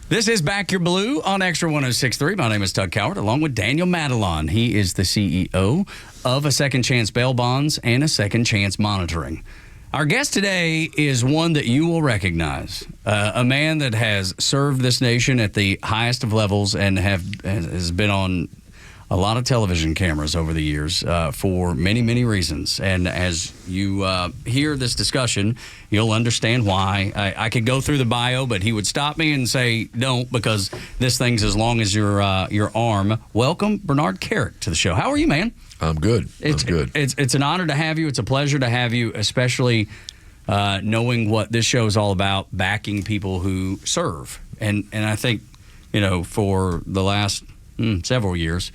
This is Back Your Blue on Extra 106.3. My name is Doug Coward, along with Daniel Madelon. He is the CEO of A Second Chance Bail Bonds and A Second Chance Monitoring. Our guest today is one that you will recognize, a man that has served this nation at the highest of levels and has been on a lot of television cameras over the years for many, many reasons. And as you hear this discussion, you'll understand why. I could go through the bio, but he would stop me and say, don't, because this thing's as long as your arm. Welcome, Bernard Kerik, to the show. How are you, man? I'm good. It's good. It's an honor to have you. It's a pleasure to have you, especially knowing what this show is all about, backing people who serve. And I think, for the last several years,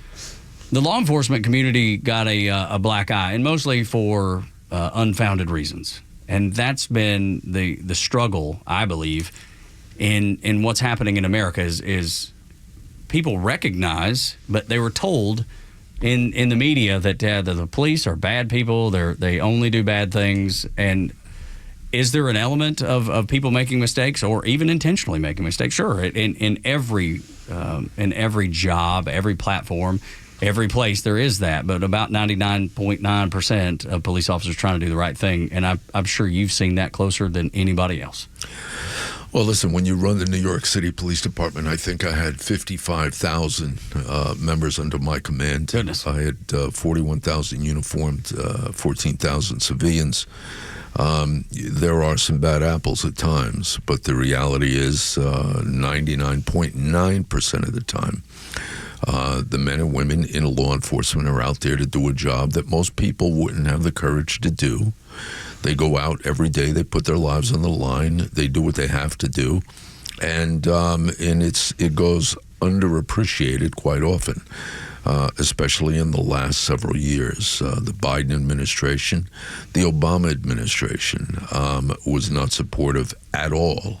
the law enforcement community got a black eye, and mostly for unfounded reasons. And that's been the struggle, I believe, in what's happening in America is people recognize, but they were told in the media that the police are bad people, they only do bad things. And is there an element of people making mistakes or even intentionally making mistakes? Sure, in every job, every platform, every place there is that. But about 99.9% of police officers trying to do the right thing, and I'm sure you've seen that closer than anybody else. Well, listen, when you run the New York City Police Department, I think I had 55,000 members under my command. Goodness. I had 41,000 uniformed, 14,000 civilians. There are some bad apples at times, but the reality is 99.9% of the time, the men and women in law enforcement are out there to do a job that most people wouldn't have the courage to do. They go out every day, they put their lives on the line, they do what they have to do, and it goes underappreciated quite often. Especially in the last several years. The Biden administration, the Obama administration was not supportive at all.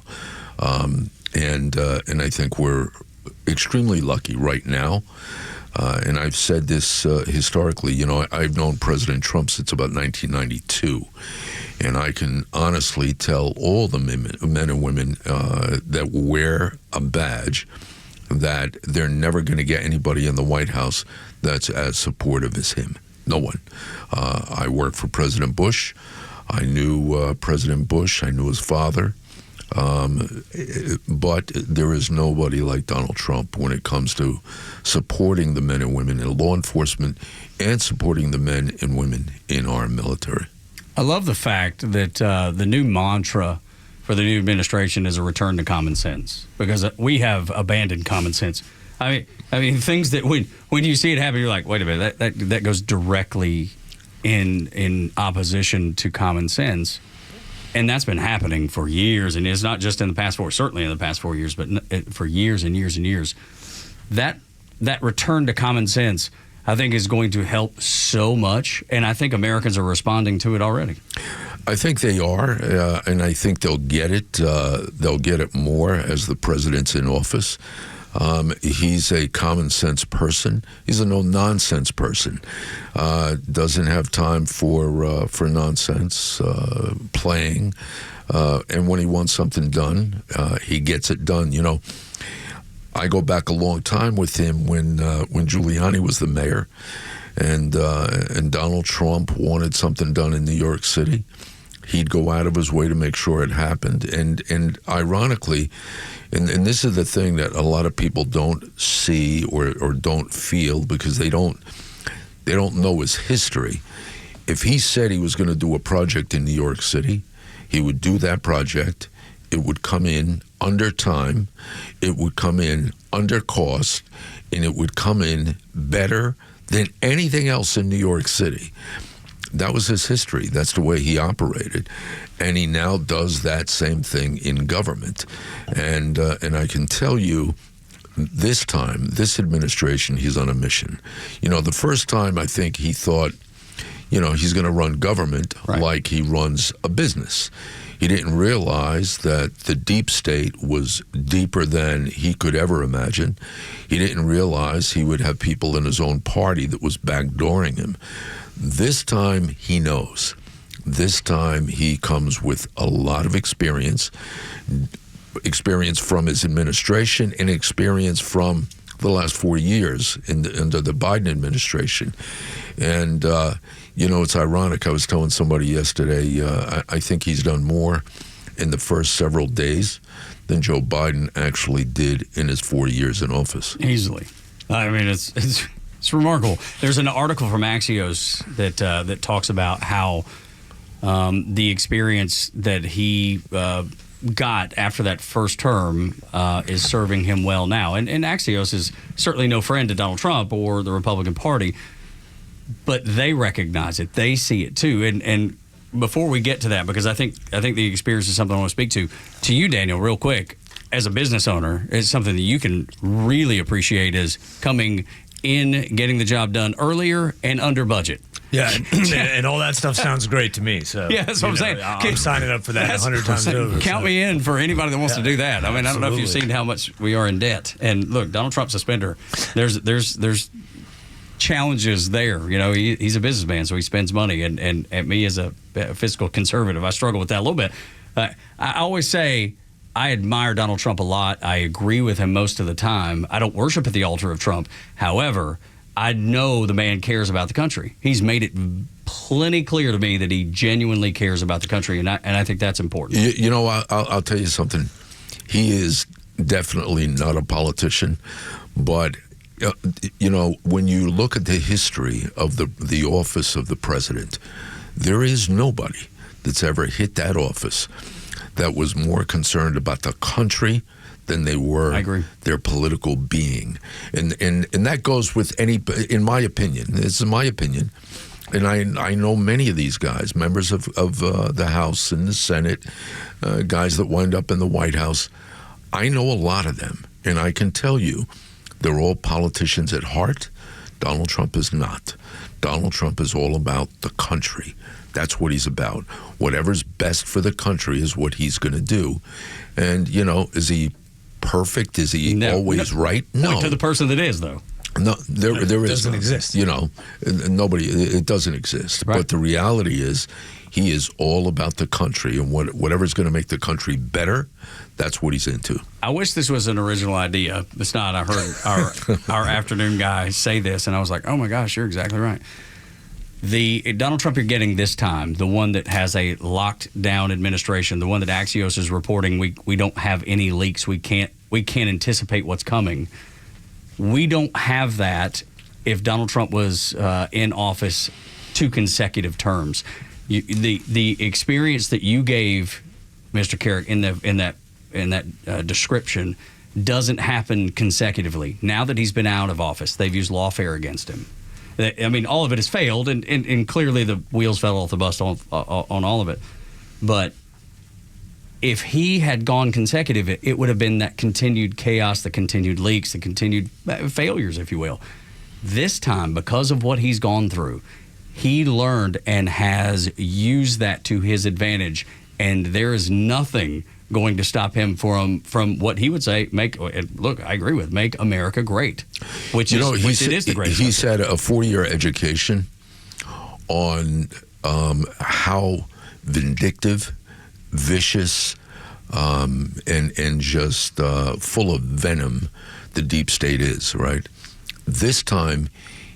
And I think we're extremely lucky right now. And I've said this historically, I've known President Trump since about 1992. And I can honestly tell all the men and women that wear a badge that they're never going to get anybody in the White House that's as supportive as him. No one. I worked for President Bush. I knew President Bush. I knew his father. But there is nobody like Donald Trump when it comes to supporting the men and women in law enforcement and supporting the men and women in our military. I love the fact that the new mantra for the new administration is a return to common sense, because we have abandoned common sense. I mean, things that when you see it happen, you're like, wait a minute, that goes directly in opposition to common sense, and that's been happening for years, and it's not just in the past certainly in the past 4 years, but for years and years and years. That return to common sense, I think, is going to help so much, and I think Americans are responding to it already. I think they are, and I think they'll get it. They'll get it more as the president's in office. He's a common sense person. He's a no-nonsense person. Doesn't have time for nonsense, playing. And when he wants something done, he gets it done. I go back a long time with him when Giuliani was the mayor, and Donald Trump wanted something done in New York City. He'd go out of his way to make sure it happened. And ironically, and this is the thing that a lot of people don't see or don't feel because they don't know his history. If he said he was going to do a project in New York City, he would do that project. It would come in under time. It would come in under cost. And it would come in better than anything else in New York City. That was his history. That's the way he operated. And he now does that same thing in government. And I can tell you, this time, this administration, he's on a mission. The first time I think he thought, he's going to run government like he runs a business. He didn't realize that the deep state was deeper than he could ever imagine. He didn't realize he would have people in his own party that was backdooring him. This time, he knows. This time, he comes with a lot of experience. experience from his administration and experience from the last 4 years under the Biden administration. And, it's ironic. I was telling somebody yesterday, I think he's done more in the first several days than Joe Biden actually did in his 4 years in office. Easily. I mean, it's remarkable. There's an article from Axios that talks about how the experience that he got after that first term is serving him well now. And Axios is certainly no friend to Donald Trump or the Republican Party, but they recognize it. They see it too. And before we get to that, because I think the experience is something I want to speak to you, Daniel, real quick. As a business owner, it's something that you can really appreciate is coming in, getting the job done earlier and under budget. Yeah, and all that stuff sounds great to me. So yeah, that's what I'm saying. I'm signing up for that 100 times over. Count me in for anybody that wants to do that. I mean, I don't know if you've seen how much we are in debt. And look, Donald Trump's a spender. There's challenges there. He's a businessman, so he spends money. And me as a fiscal conservative, I struggle with that a little bit. I always say I admire Donald Trump a lot. I agree with him most of the time. I don't worship at the altar of Trump. However, I know the man cares about the country. He's made it plenty clear to me that he genuinely cares about the country, and I think that's important. I'll tell you something. He is definitely not a politician, but when you look at the history of the office of the president, there is nobody that's ever hit that office that was more concerned about the country than they were their political being. And that goes with in my opinion, this is my opinion, and I know many of these guys, members of the House and the Senate, guys that wind up in the White House. I know a lot of them, and I can tell you they're all politicians at heart. Donald Trump is not. Donald Trump is all about the country. That's what he's about. Whatever's best for the country is what he's going to do. And, is he perfect? Is he always right? No. Point to the person that is, though. No, there doesn't exist. Nobody. It doesn't exist. Right. But the reality is, he is all about the country, and whatever's going to make the country better, that's what he's into. I wish this was an original idea. It's not. I heard our afternoon guy say this, and I was like, oh my gosh, you're exactly right. The Donald Trump you're getting this time, the one that has a locked down administration, the one that Axios is reporting, we don't have any leaks. We can't anticipate what's coming. We don't have that if Donald Trump was in office 2 consecutive terms. The experience that you gave, Mr. Kerik, in that description doesn't happen consecutively. Now that he's been out of office, they've used lawfare against him. I mean, all of it has failed, and clearly the wheels fell off the bus on all of it. But if he had gone consecutive, it would have been that continued chaos, the continued leaks, the continued failures, if you will. This time, because of what he's gone through, he learned and has used that to his advantage, and there is nothing going to stop him from what he would say, make America great, which it is the greatest. He's had a 4-year education on how vindictive, vicious, and just full of venom the deep state is, right? This time,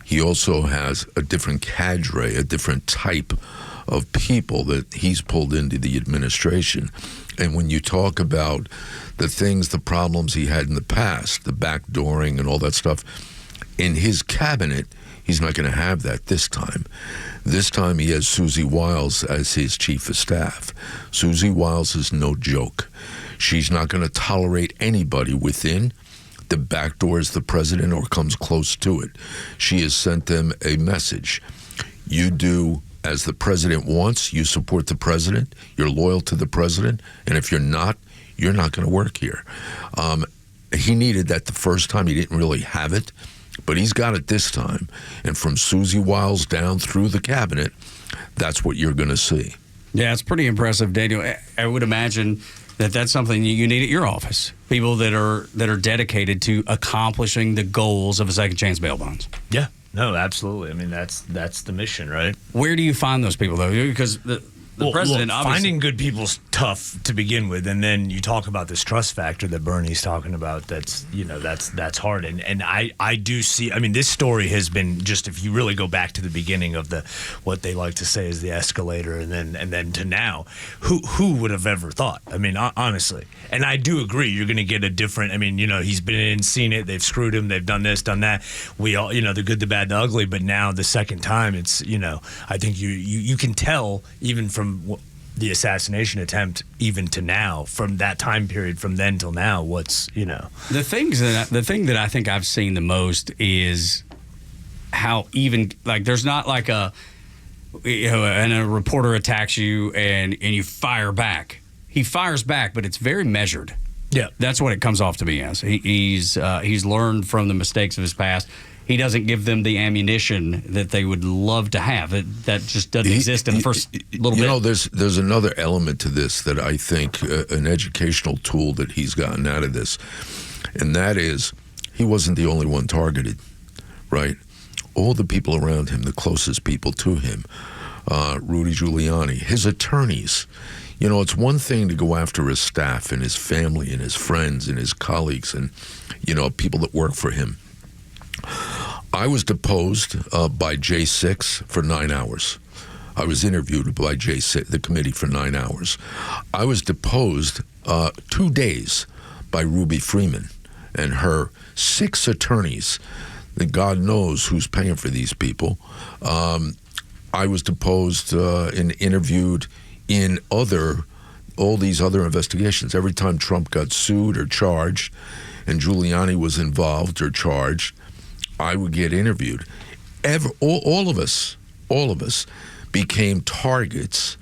he also has a different cadre, a different type of people that he's pulled into the administration. And when you talk about the problems he had in the past, the backdooring and all that stuff, in his cabinet, he's not going to have that this time. This time he has Susie Wiles as his chief of staff. Susie Wiles is no joke. She's not going to tolerate anybody within that backdoors the president or comes close to it. She has sent them a message. You do as the president wants, you support the president, you're loyal to the president, and if you're not going to work here. He needed that the first time. He didn't really have it, but he's got it this time. And from Susie Wiles down through the cabinet, that's what you're going to see. Yeah, it's pretty impressive, Daniel. I would imagine that's something you need at your office. People that are dedicated to accomplishing the goals of a second chance bail bonds. Yeah. No, absolutely. I mean, that's the mission, right? Where do you find those people, though? Because the president, obviously, finding good people's tough to begin with, and then you talk about this trust factor that Bernie's talking about. That's hard, and I do see. I mean, this story has been just, if you really go back to the beginning of what they like to say is the escalator, and then to now, who would have ever thought? I mean, honestly, and I do agree. You're going to get a different. I mean, he's been in, seen it. They've screwed him. They've done this, done that. We all, the good, the bad, the ugly. But now the second time, it's I think you can tell even from the assassination attempt, even to now, from that time period, from then till now, what's the thing that I think I've seen the most is how even, like, there's not like and a reporter attacks you and you fire back. He fires back, but it's very measured. Yeah, that's what it comes off to me as. He's learned from the mistakes of his past. He doesn't give them the ammunition that they would love to have. That just doesn't exist in the first little bit. There's another element to this that I think an educational tool that he's gotten out of this, and that is he wasn't the only one targeted, right? All the people around him, the closest people to him, Rudy Giuliani, his attorneys. It's one thing to go after his staff and his family and his friends and his colleagues and, people that work for him. I was deposed by J6 for 9 hours. I was interviewed by J6, the committee, for 9 hours. I was deposed 2 days by Ruby Freeman and her 6 attorneys. That God knows who's paying for these people. I was deposed and interviewed in all these other investigations. Every time Trump got sued or charged and Giuliani was involved or charged, I would get interviewed. All of us became targets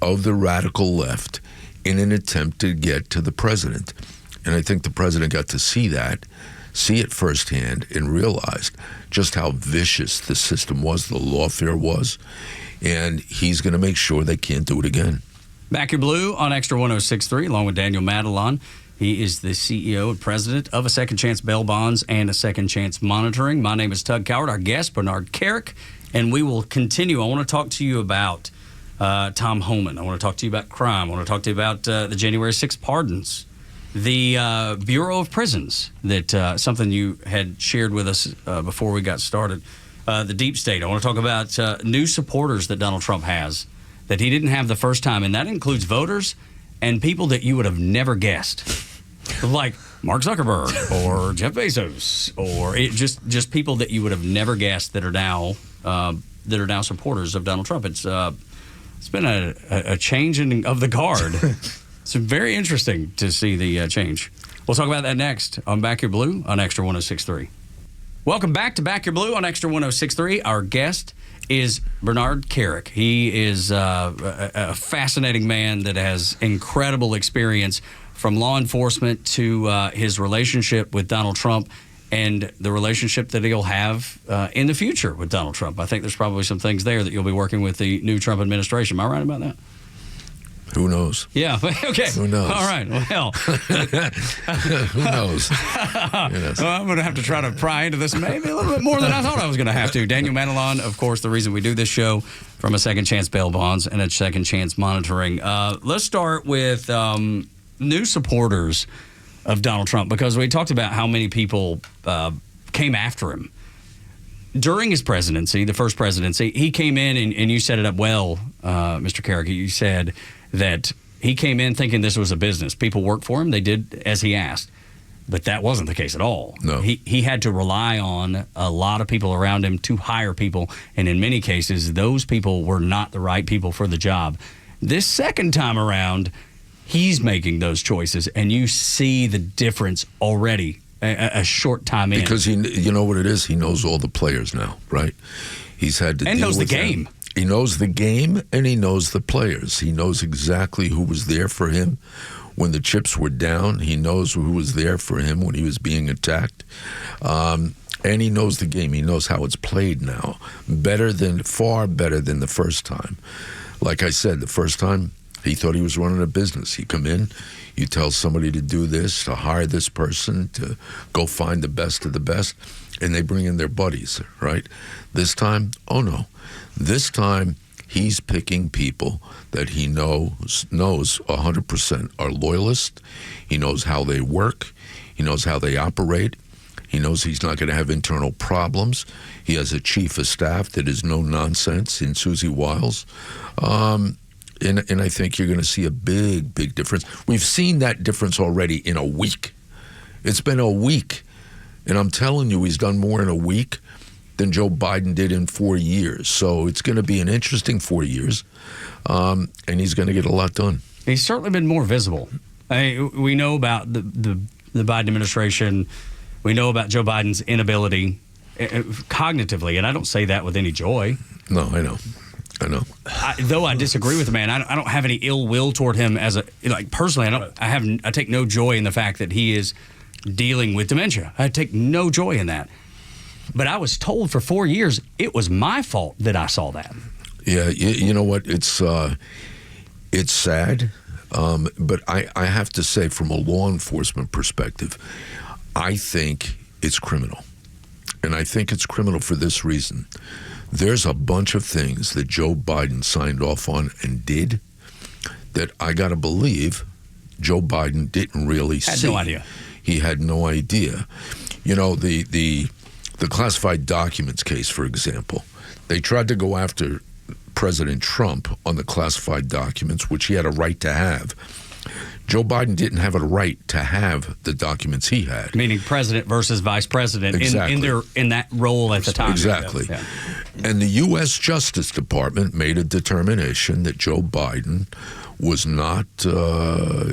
of the radical left in an attempt to get to the president. And I think the president got to see it firsthand, and realized just how vicious the system was, the lawfare was, and he's going to make sure they can't do it again. Back Your Blue on Extra 106.3, along with Daniel Madelon. He is the CEO and president of A Second Chance Bail Bonds and A Second Chance Monitoring. My name is Tug Coward, our guest, Bernard Kerik, and we will continue. I want to talk to you about Tom Homan. I want to talk to you about crime. I want to talk to you about the January 6th pardons, the Bureau of Prisons, that something you had shared with us before we got started, the deep state. I want to talk about new supporters that Donald Trump has that he didn't have the first time, and that includes voters and people that you would have never guessed. Like Mark Zuckerberg or Jeff Bezos, or just people that you would have never guessed that are now supporters of Donald Trump. It's been a changing of the guard. It's very interesting to see the change. We'll talk about that next on Back Your Blue on Extra 106.3. Welcome back to Back Your Blue on Extra 106.3. Our guest is Bernard Kerik. He is a fascinating man that has incredible experience, from law enforcement to his relationship with Donald Trump and the relationship that he'll have in the future with Donald Trump. I think there's probably some things there that you'll be working with the new Trump administration. Am I right about that? Who knows? Yeah. Okay. Who knows? All right. Well, who knows? Yes. Well, I'm going to have to try to pry into this maybe a little bit more than I thought I was going to have to. Daniel Madelon, of course, the reason we do this show, from A Second Chance Bail Bonds and A Second Chance Monitoring. Let's start with new supporters of Donald Trump, because we talked about how many people came after him during his presidency, the first presidency. He came in, and you set it up well, Mr. Kerik. You said that he came in thinking this was a business. People worked for him. They did as he asked. But that wasn't the case at all. No. He had to rely on a lot of people around him to hire people, and in many cases, those people were not the right people for the job. This second time around, he's making those choices, and you see the difference already a short time in. Because you know what it is? He knows all the players now, right? He's had to deal with them. And knows the game. He knows the game, and he knows the players. He knows exactly who was there for him when the chips were down. He knows who was there for him when he was being attacked. And he knows the game. He knows how it's played now. Far better than the first time. Like I said, the first time, he thought he was running a business. You come in, you tell somebody to do this, to hire this person, to go find the best of the best, and they bring in their buddies, right? This time, oh no. This time, he's picking people that he knows 100% are loyalists. He knows how they work. He knows how they operate. He knows he's not going to have internal problems. He has a chief of staff that is no nonsense in Susie Wiles. And I think you're going to see a big, big difference. We've seen that difference already in a week. It's been a week. And I'm telling you, he's done more in a week than Joe Biden did in 4 years. So it's going to be an interesting 4 years. And he's going to get a lot done. He's certainly been more visible. We know about the Biden administration. We know about Joe Biden's inability cognitively, and I don't say that with any joy. No, I know. Though I disagree with the man, I don't have any ill will toward him personally. I take no joy in the fact that he is dealing with dementia. I take no joy in that. But I was told for 4 years it was my fault that I saw that. Yeah, you know what? It's sad, but I have to say, from a law enforcement perspective, I think it's criminal. And I think it's criminal for this reason. There's a bunch of things that Joe Biden signed off on and did that I got to believe Joe Biden didn't really see. Had no idea. He had no idea. You know, the classified documents case, for example, they tried to go after President Trump on the classified documents, which he had a right to have. Joe Biden didn't have a right to have the documents he had. Meaning president versus vice president exactly. in that role at the time. Exactly. Yeah. And the U.S. Justice Department made a determination that Joe Biden was not,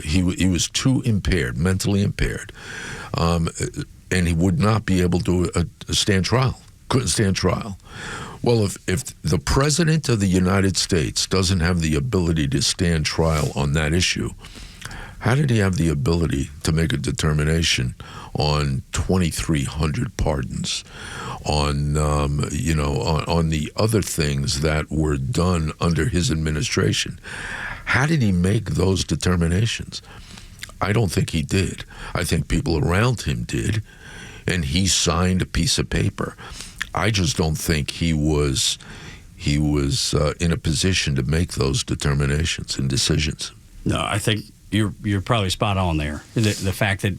he was too impaired, mentally impaired, and he would not be able to stand trial, couldn't stand trial. Well, if the President of the United States doesn't have the ability to stand trial on that issue, how did he have the ability to make a determination on 2,300 pardons, on on the other things that were done under his administration? How did he make those determinations? I don't think he did. I think people around him did, and he signed a piece of paper. I just don't think he was in a position to make those determinations and decisions. No, I think you're probably spot on there. The fact that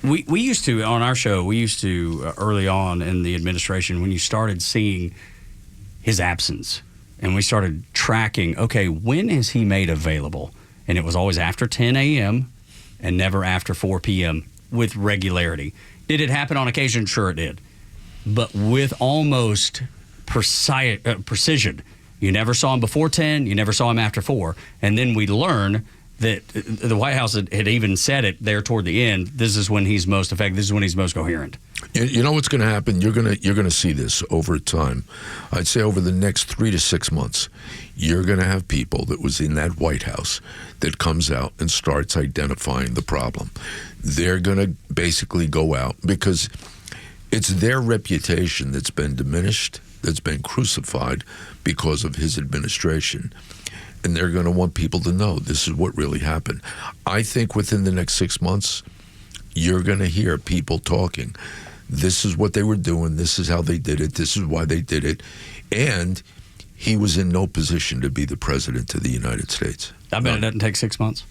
we used to, on our show, early on in the administration, when you started seeing his absence and we started tracking, okay, when is he made available? And it was always after 10 a.m. and never after 4 p.m. with regularity. Did it happen on occasion? Sure it did. But with almost precision. You never saw him before 10, you never saw him after 4. And then we learn that the White House had even said it there toward the end, this is when he's most effective, this is when he's most coherent. You know what's going to happen? You're going to see this over time. I'd say over the next 3 to 6 months, you're going to have people that was in that White House that comes out and starts identifying the problem. They're going to basically go out because it's their reputation that's been diminished, that's been crucified because of his administration. And they're going to want people to know this is what really happened. I think within the next 6 months, you're going to hear people talking. This is what they were doing. This is how they did it. This is why they did it. And he was in no position to be the president of the United States. I bet it doesn't take 6 months.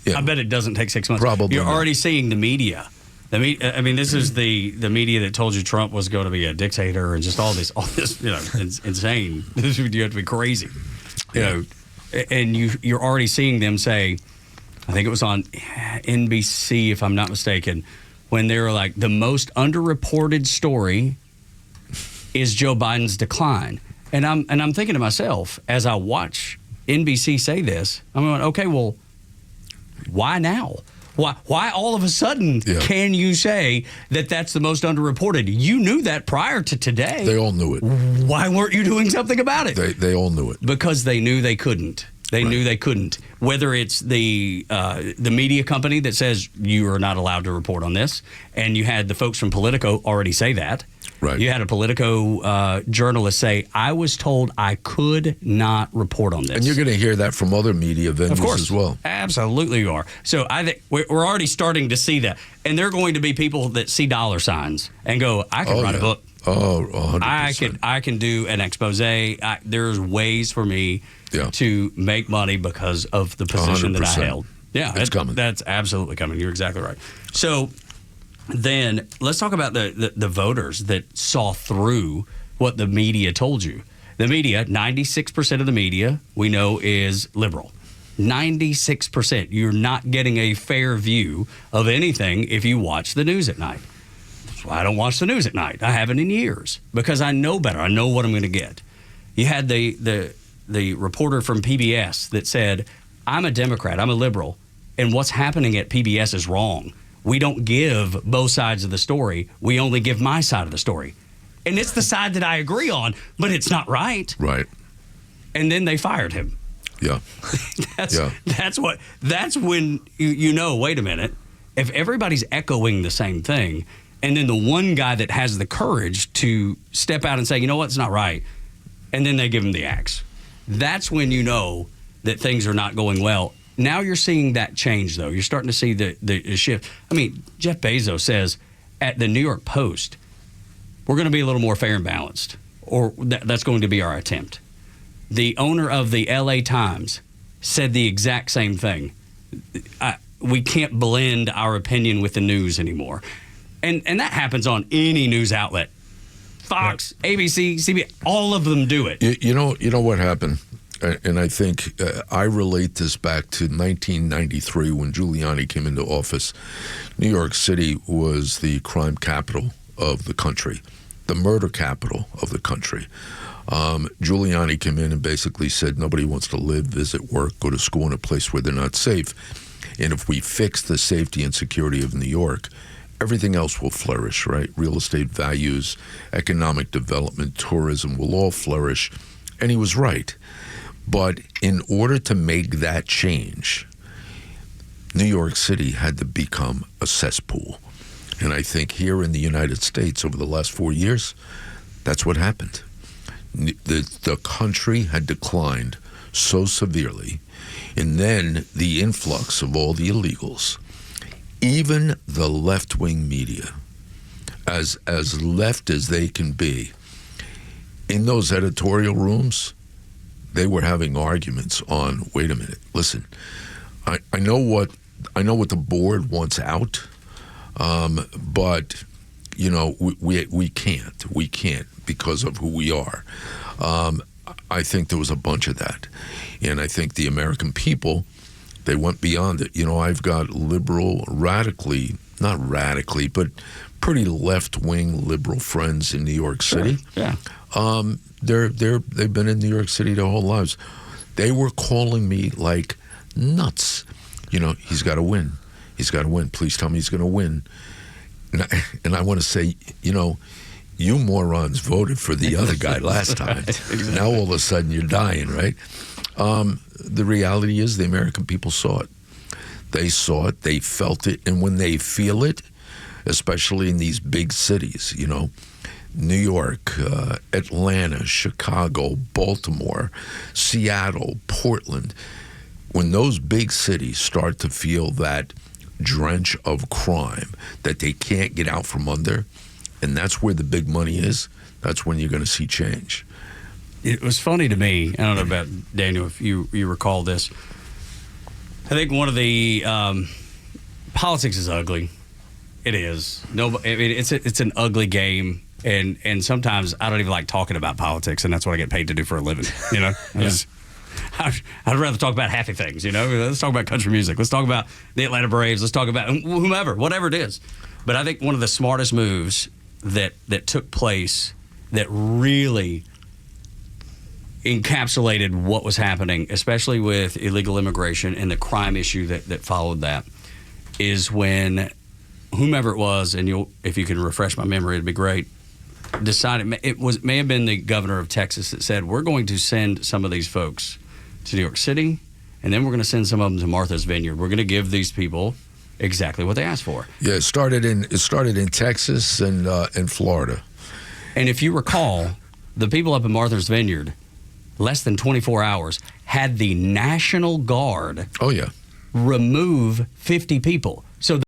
Yeah. I bet it doesn't take 6 months. Probably You're not. already seeing the media. I mean, this is the media that told you Trump was going to be a dictator and just all this, insane. You have to be crazy, and you're already seeing them say, I think it was on NBC, if I'm not mistaken, when they were like, the most underreported story is Joe Biden's decline, and I'm thinking to myself as I watch NBC say this, I'm going, okay, well, why now? Why all of a sudden can you say that that's the most underreported? You knew that prior to today. They all knew it. Why weren't you doing something about it? They all knew it. Because they knew they couldn't. They knew they couldn't. Whether it's the media company that says you are not allowed to report on this, and you had the folks from Politico already say that. Right. You had a Politico journalist say, I was told I could not report on this. And you're going to hear that from other media venues as well. Absolutely you are. So I think we're already starting to see that. And there are going to be people that see dollar signs and go, I can write a book. Oh, 100%. I can do an expose. There's ways for me to make money because of the position 100%. That I held. Yeah, it's coming. That's absolutely coming. You're exactly right. So then let's talk about the voters that saw through what the media told you. The media, 96% of the media we know is liberal. 96%. You're not getting a fair view of anything if you watch the news at night. That's why I don't watch the news at night. I haven't in years because I know better. I know what I'm going to get. You had the reporter from PBS that said, I'm a Democrat, I'm a liberal, and what's happening at PBS is wrong. We don't give both sides of the story. We only give my side of the story. And it's the side that I agree on, but it's not right. Right. And then they fired him. Yeah. That's when you know, wait a minute, if everybody's echoing the same thing, and then the one guy that has the courage to step out and say, you know what, it's not right, and then they give him the axe, that's when you know that things are not going well. Now you're seeing that change, though. You're starting to see the shift. I mean, Jeff Bezos says at the New York Post, we're going to be a little more fair and balanced, or that's going to be our attempt. The owner of the LA Times said the exact same thing. We can't blend our opinion with the news anymore. And that happens on any news outlet. Fox, ABC, CBS, all of them do it. You know what happened? And I think I relate this back to 1993 when Giuliani came into office. New York City was the crime capital of the country, the murder capital of the country. Giuliani came in and basically said nobody wants to live, visit, work, go to school in a place where they're not safe. And if we fix the safety and security of New York, everything else will flourish, right? Real estate values, economic development, tourism will all flourish. And he was right. But in order to make that change, New York City had to become a cesspool. And I think here in the United States over the last 4 years, that's what happened. The country had declined so severely, and then the influx of all the illegals, even the left-wing media, as left as they can be, in those editorial rooms, they were having arguments on, wait a minute, listen, I know what the board wants out, but you know we can't because of who we are. I think there was a bunch of that, and I think the American people, they went beyond it. You know, I've got liberal, not radically, but pretty left-wing liberal friends in New York City. Sure. Yeah. They've been in New York City their whole lives. They were calling me like nuts. You know, he's got to win. He's got to win. Please tell me he's going to win. And I want to say, you know, you morons voted for the other guy last time. Exactly. Now all of a sudden you're dying, right? The reality is the American people saw it. They saw it. They felt it. And when they feel it, especially in these big cities, you know, New York, Atlanta, Chicago, Baltimore, Seattle, Portland, when those big cities start to feel that drench of crime that they can't get out from under, and that's where the big money is, that's when you're going to see change. It was funny to me, I don't know about Daniel, if you recall this. I think one of the politics is ugly. It is. It's an ugly game. And sometimes I don't even like talking about politics, and that's what I get paid to do for a living. You know, I'd rather talk about happy things. You know, let's talk about country music. Let's talk about the Atlanta Braves. Let's talk about whomever, whatever it is. But I think one of the smartest moves that took place that really encapsulated what was happening, especially with illegal immigration and the crime issue that followed that, is when whomever it was, and if you can refresh my memory, it'd be great. Decided may have been the governor of Texas that said, we're going to send some of these folks to New York City, and then we're going to send some of them to Martha's Vineyard. We're going to give these people exactly what they asked for. Yeah, it started in Texas and Florida. And if you recall, the people up in Martha's Vineyard, less than 24 hours, had the National Guard remove 50 people.